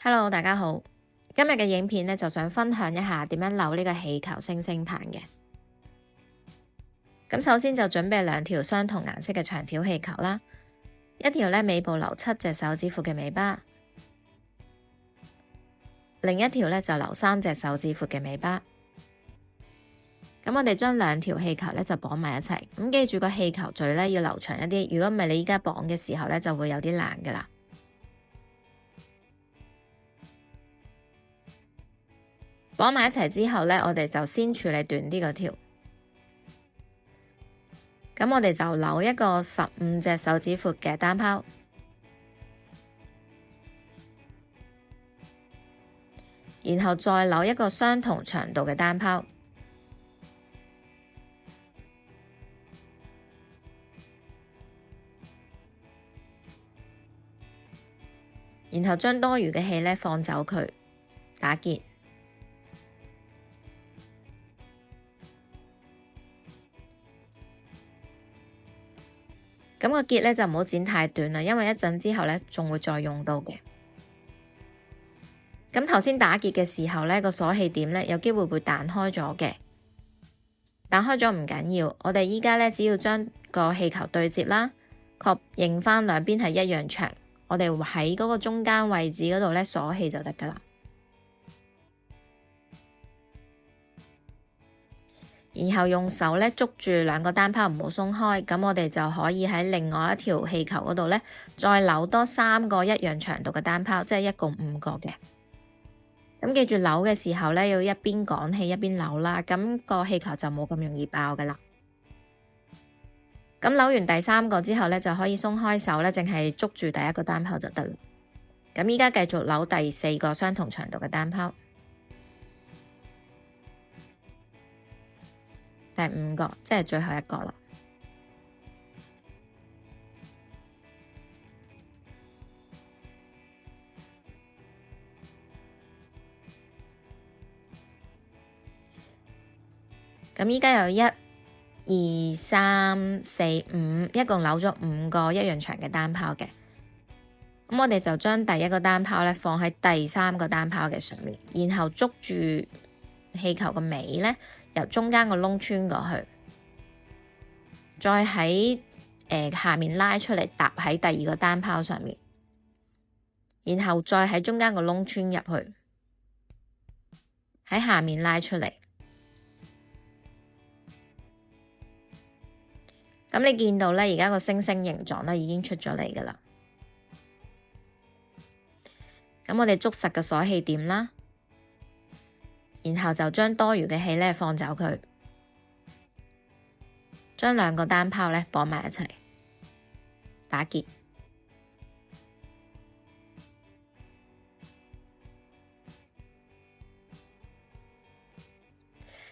Hello，大家好。今日嘅影片呢，就想分享一下點樣扭呢個氣球星星棒嘅。咁首先就準備2條相同顏色嘅長條氣球啦，一條呢尾部留7隻手指闊嘅尾巴，另一條呢就留3隻手指闊嘅尾巴。咁我哋將2條氣球呢就綁埋一齊。咁記住個氣球嘴呢要留長一啲，如果唔係你依家綁嘅時候呢，就會有啲爛噶啦。綁埋一齊之後呢，我哋就先處理短啲嗰條。咁我哋就扭一個15隻手指闊嘅單拋，然後再扭一個相同長度嘅單拋，然後將多餘嘅氣呢放走佢，打結。咁個結呢就唔好剪太短啦，因為一陣之後呢仲會再用到嘅。咁頭先打結嘅時候呢，個鎖氣點呢有機會彈開咗嘅，彈開咗唔緊要，我哋依家呢只要將個氣球對接啦，確認翻兩邊係一樣長，我哋喺嗰個中間位置嗰度呢鎖氣就得噶啦。然後用手呢捉住2個單拋唔好鬆開，咁我哋就可以喺另外一條氣球嗰度呢，再扭多3個一樣長度嘅單拋，即係一共5個嘅。咁記住扭嘅時候呢，要一邊趕氣一邊扭啦，咁個氣球就冇咁容易爆噶啦。咁扭完第3個之後呢，就可以鬆開手呢，淨係捉住第1個單拋就得啦。咁依家繼續扭第4個相同長度嘅單拋。第5個，即係最後一個啦。咁依家有1、2、3、4、5，一共扭咗5個一樣長嘅單拋嘅。咁我哋就將第1個單拋呢放喺第3個單拋嘅上面，然後捉住氣球個尾呢，由中間個窿穿過去，再喺下面拉出嚟搭喺第2個單拋上面，然後再喺中間個窿穿入去，喺下面拉出嚟。咁你見到呢，而家個星星形狀呢已經出咗嚟噶啦。咁我哋捉實個鎖氣點啦。然後就將多餘嘅氣呢放走佢，將2個單拋呢綁埋一齊，打結。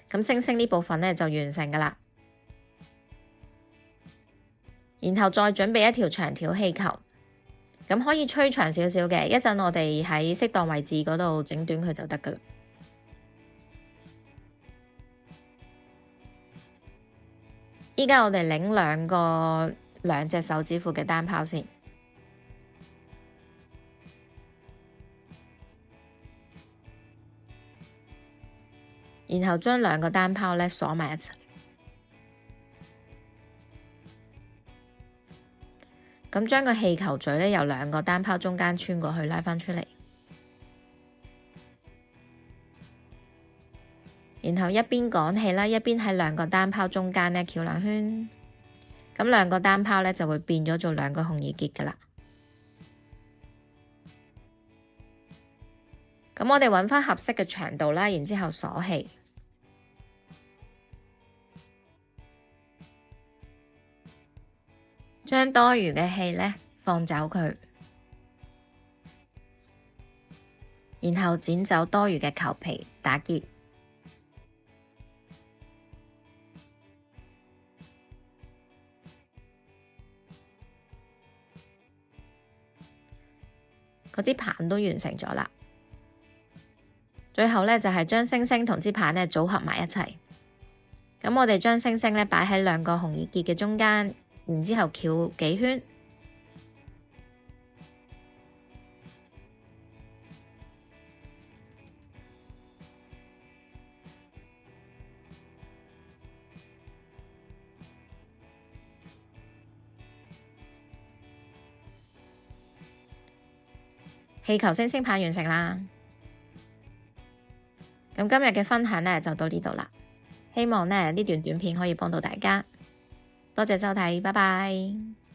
咁星星呢部分呢就完成噶啦。然後再準備一條長條氣球，咁可以吹長少少嘅，一陣我哋喺適當位置嗰度整短佢就得噶啦。依家我哋擰2隻手指闊嘅單拋先，然後將2個單拋呢鎖埋一齊。咁將個氣球嘴呢由2個單拋中間穿過去，拉返出嚟，然後一邊趕氣啦，一邊喺2個單拋中間呢繞2圈，咁2個單拋呢就會變咗做2個紅耳結噶啦。咁我哋揾返合適嘅長度啦，然之後鎖氣，將多餘嘅氣呢放走佢，然後剪走多餘嘅球皮，打結。嗰支棒都完成咗啦。最後呢，就係將星星同支棒呢組合埋一齊。咁我哋將星星呢擺喺2個紅耳結嘅中間，然之後繞幾圈，氣球星星棒完成啦。咁今日嘅分享呢就到呢度啦，希望呢段短片可以幫到大家。多謝收睇，拜拜。